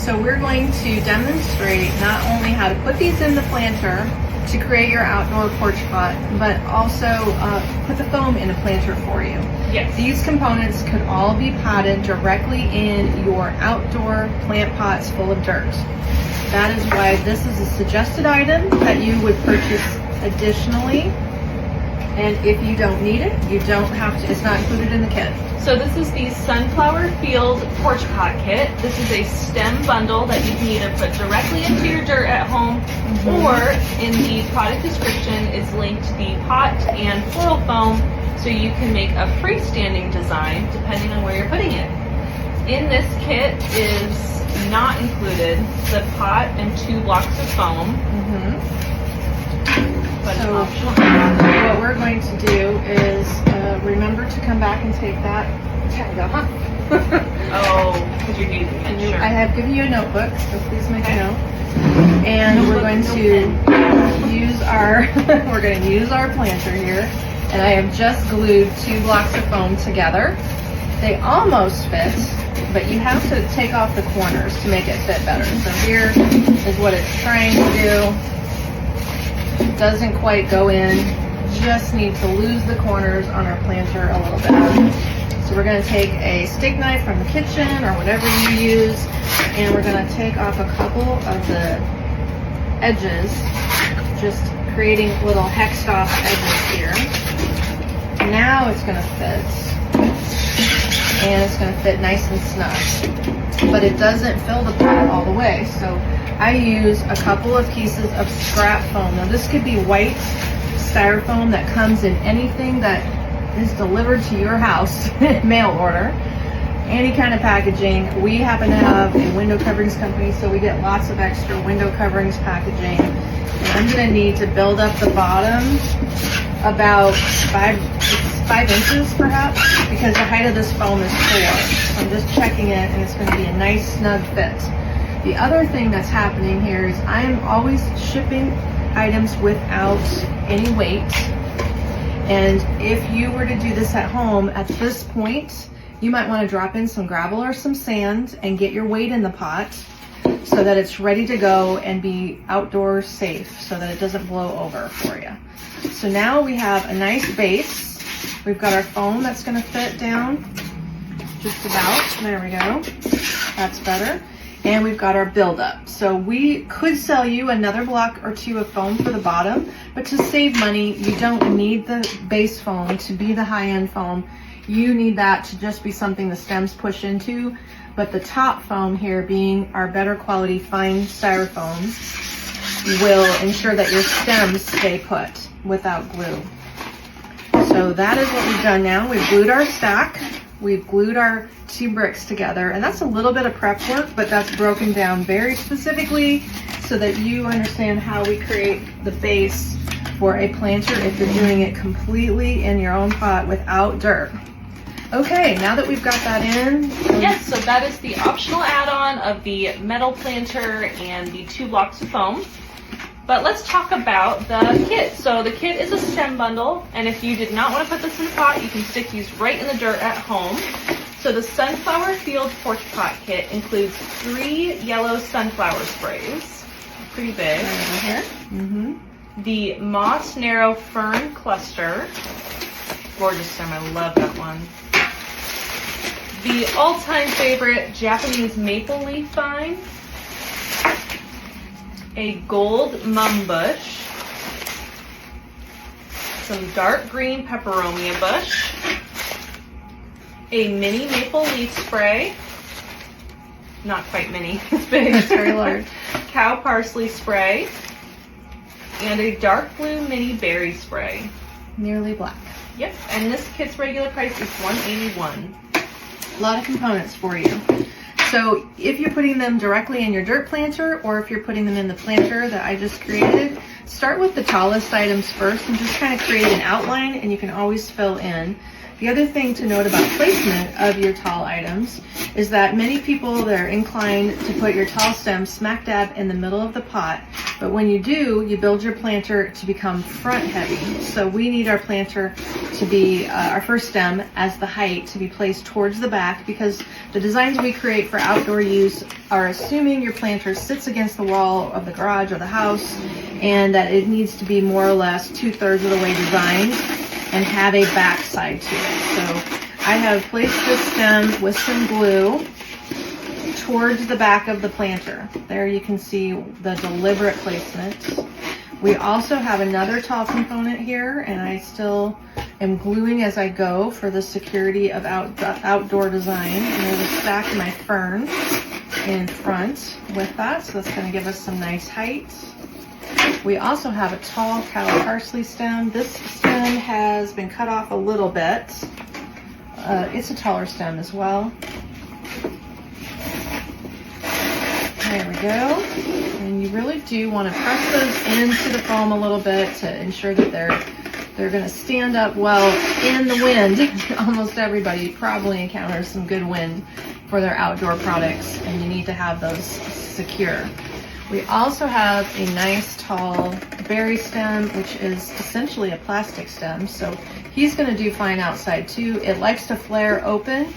So we're going to demonstrate not only how to put these in the planter to create your outdoor porch pot, but also put the foam in a planter for you. Yes. These components could all be potted directly in your outdoor plant pots full of dirt. That is why this is a suggested item that you would purchase additionally. And if you don't need it, you don't have to, it's not included in the kit. So this is the Sunflower Field Porch Pot Kit. This is a stem bundle that you can either put directly into your dirt at home, or in the product description is linked the pot and floral foam, so you can make a freestanding design depending on where you're putting it. In this kit is not included the pot and 2 blocks of foam. But So optional. what we're going to do is remember to come back and take that tag off. Oh, because you're using it, sure. I have given you a notebook, so please make a note. And we're going to use our we're going to use our planter here, and I have just glued 2 blocks of foam together. They almost fit, but you have to take off the corners to make it fit better. So here is what it's trying to do. Doesn't quite go in, just need to lose the corners on our planter a little bit. So we're going to take a steak knife from the kitchen or whatever you use, and we're going to take off a couple of the edges, just creating little hexed off edges here. Now it's going to fit, and it's going to fit nice and snug, but it doesn't fill the pot all the way. So I use a couple of pieces of scrap foam. Now this could be white styrofoam that comes in anything that is delivered to your house, mail order, any kind of packaging. We happen to have a window coverings company, so we get lots of extra window coverings packaging. And I'm gonna need to build up the bottom about 5 inches perhaps, because the height of this foam is 4. So I'm just checking it, and it's gonna be a nice snug fit. The other thing that's happening here is I'm always shipping items without any weight. And if you were to do this at home, at this point, you might want to drop in some gravel or some sand and get your weight in the pot so that it's ready to go and be outdoor safe, so that it doesn't blow over for you. So now we have a nice base. We've got our foam that's going to fit down just about. There we go. That's better. And we've got our buildup. So we could sell you another block or 2 of foam for the bottom, but to save money, you don't need the base foam to be the high-end foam. You need that to just be something the stems push into, but the top foam here, being our better quality fine styrofoam, will ensure that your stems stay put without glue. So that is what we've done now. We've glued our stack. We've glued our 2 bricks together, and that's a little bit of prep work, but that's broken down very specifically so that you understand how we create the base for a planter if you're doing it completely in your own pot without dirt. Okay, now that we've got that in. Yes, so that is the optional add-on of the metal planter and the 2 blocks of foam. But let's talk about the kit. So the kit is a stem bundle, and if you did not want to put this in the pot, you can stick these right in the dirt at home. So the Sunflower Field Porch Pot Kit includes 3 yellow sunflower sprays, pretty big. Right over here. The Moss Narrow Fern Cluster, gorgeous stem, I love that one. The all-time favorite Japanese Maple Leaf Vine, a gold mum bush, some dark green peperomia bush, a mini maple leaf spray, not quite mini, it's big, It's very large, cow parsley spray, and a dark blue mini berry spray. nearly black. Yep, and this kit's regular price is $181. A lot of components for you. So if you're putting them directly in your dirt planter, or if you're putting them in the planter that I just created, start with the tallest items first and just kind of create an outline, and you can always fill in. The other thing to note about placement of your tall items is that many people that are inclined to put your tall stems smack dab in the middle of the pot But when you do, you build your planter to become front heavy. So we need our planter to be, our first stem as the height to be placed towards the back, because the designs we create for outdoor use are assuming your planter sits against the wall of the garage or the house, and that it needs to be more or less 2/3 of the way designed and have a back side to it. So I have placed this stem with some glue towards the back of the planter. There you can see the deliberate placement. We also have another tall component here, and I still am gluing as I go for the security of outdoor design. And I will stack my fern in front with that, so that's going to give us some nice height. We also have a tall cow parsley stem. This stem has been cut off a little bit. It's a taller stem as well. There we go. And you really do want to press those into the foam a little bit to ensure that they're going to stand up well in the wind. Almost everybody probably encounters some good wind for their outdoor products, and you need to have those secure. We also have a nice tall berry stem, which is essentially a plastic stem. So he's going to do fine outside too. It likes to flare open,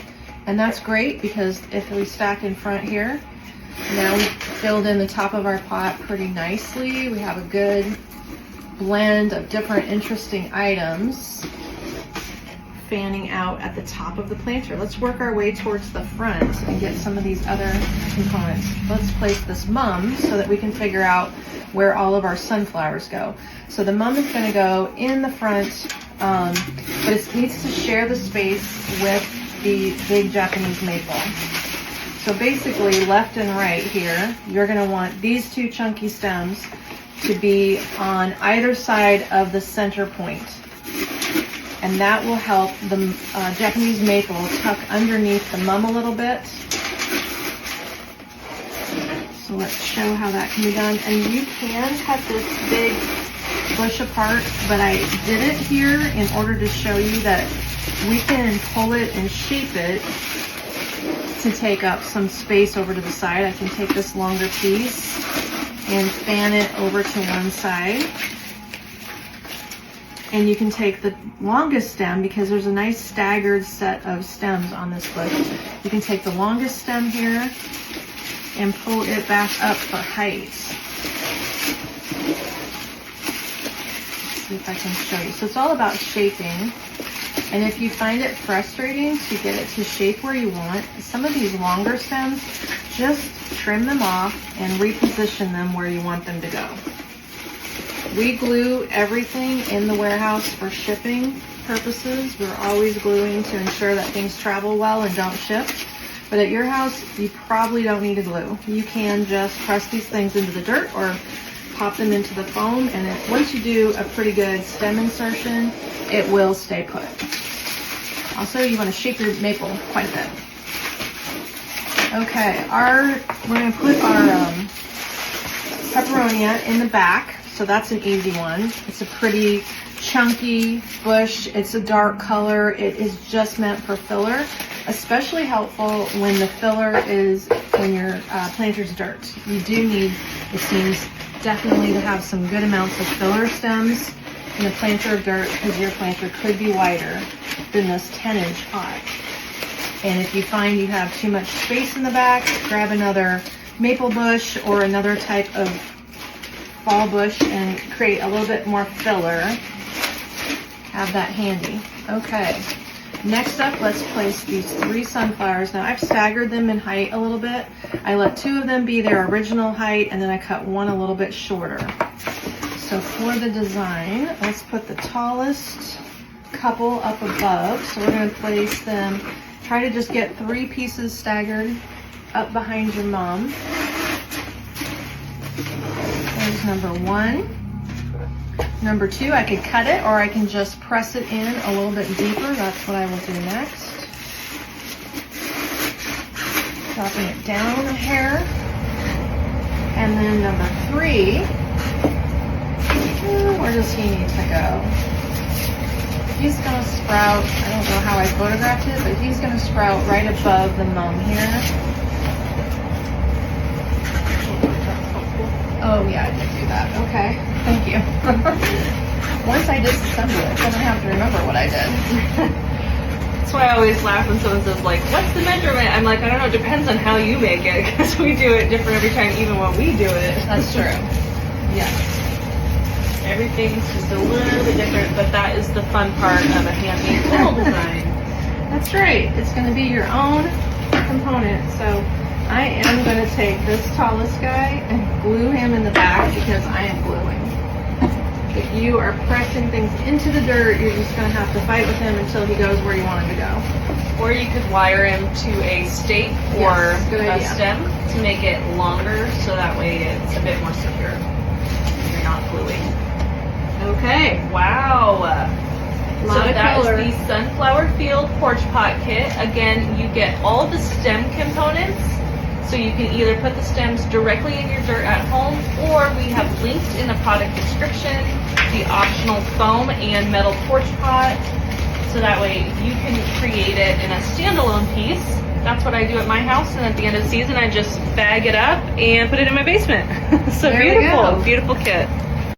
and that's great because if we stack in front here, now we've filled in the top of our pot pretty nicely. We have a good blend of different interesting items fanning out at the top of the planter. Let's work our way towards the front and get some of these other components. Let's place this mum so that we can figure out where all of our sunflowers go. So the mum is going to go in the front, but it needs to share the space with the big Japanese maple. So basically, left and right here, you're going to want these two chunky stems to be on either side of the center point. And that will help the Japanese maple tuck underneath the mum a little bit. So let's show how that can be done. And you can cut this big bush apart, but I did it here in order to show you that we can pull it and shape it to take up some space over to the side. I can take this longer piece and fan it over to one side. And you can take the longest stem, because there's a nice staggered set of stems on this bush. You can take the longest stem here and pull it back up for height. Let's see if I can show you. So it's all about shaping. And if you find it frustrating to get it to shape where you want, some of these longer stems, just trim them off and reposition them where you want them to go. We glue everything in the warehouse for shipping purposes. We're always gluing to ensure that things travel well and don't ship. But at your house, you probably don't need to glue. You can just press these things into the dirt or pop them into the foam, and once you do a pretty good stem insertion, it will stay put. Also, you want to shape your maple quite a bit. Okay, we're going to put our peperonia in the back. So that's an easy one. It's a pretty chunky bush. It's a dark color. It is just meant for filler. Especially helpful when the filler is when your planter's dirt. You do need, it seems, definitely to have some good amounts of filler stems in a planter of dirt, because your planter could be wider than this 10-inch pot. And if you find you have too much space in the back, grab another maple bush or another type of fall bush and create a little bit more filler. Have that handy. Okay, next up, let's place these 3 sunflowers. Now I've staggered them in height a little bit. I let 2 of them be their original height, and then I cut one a little bit shorter. So for the design, let's put the tallest couple up above. So we're going to place them, try to just get 3 pieces staggered up behind your mom. There's number 1. Number 2, I could cut it, or I can just press it in a little bit deeper. That's what I will do next. Dropping it down a hair. And then number 3, where does he need to go? He's going to sprout, I don't know how I photographed it, but he's going to sprout right above the mum here. Oh yeah, I did do that. Okay, thank you. Once I disassemble it, then I have to remember what I did. That's why I always laugh when someone says, like, what's the measurement? I'm like, I don't know, it depends on how you make it, because we do it different every time, even when we do it. That's true. Yes. Everything's just a little bit different, but that is the fun part of a handmade floral design. That's right. It's going to be your own component. So I am going to take this tallest guy and glue him in the back because I am gluing. If you are pressing things into the dirt, you're just going to have to fight with him until he goes where you want him to go. Or you could wire him to a stake or Yes, good a idea. stem to make it longer, so that way it's a bit more secure. You're not gluing. Okay. Wow. So Lot of that color. is the Sunflower Field Porch Pot Kit. Again, you get all the stem components. So you can either put the stems directly in your dirt at home, or we have linked in the product description the optional foam and metal porch pot. So that way you can create it in a standalone piece. That's what I do at my house, and at the end of the season I just bag it up and put it in my basement. So There we beautiful, go. beautiful kit.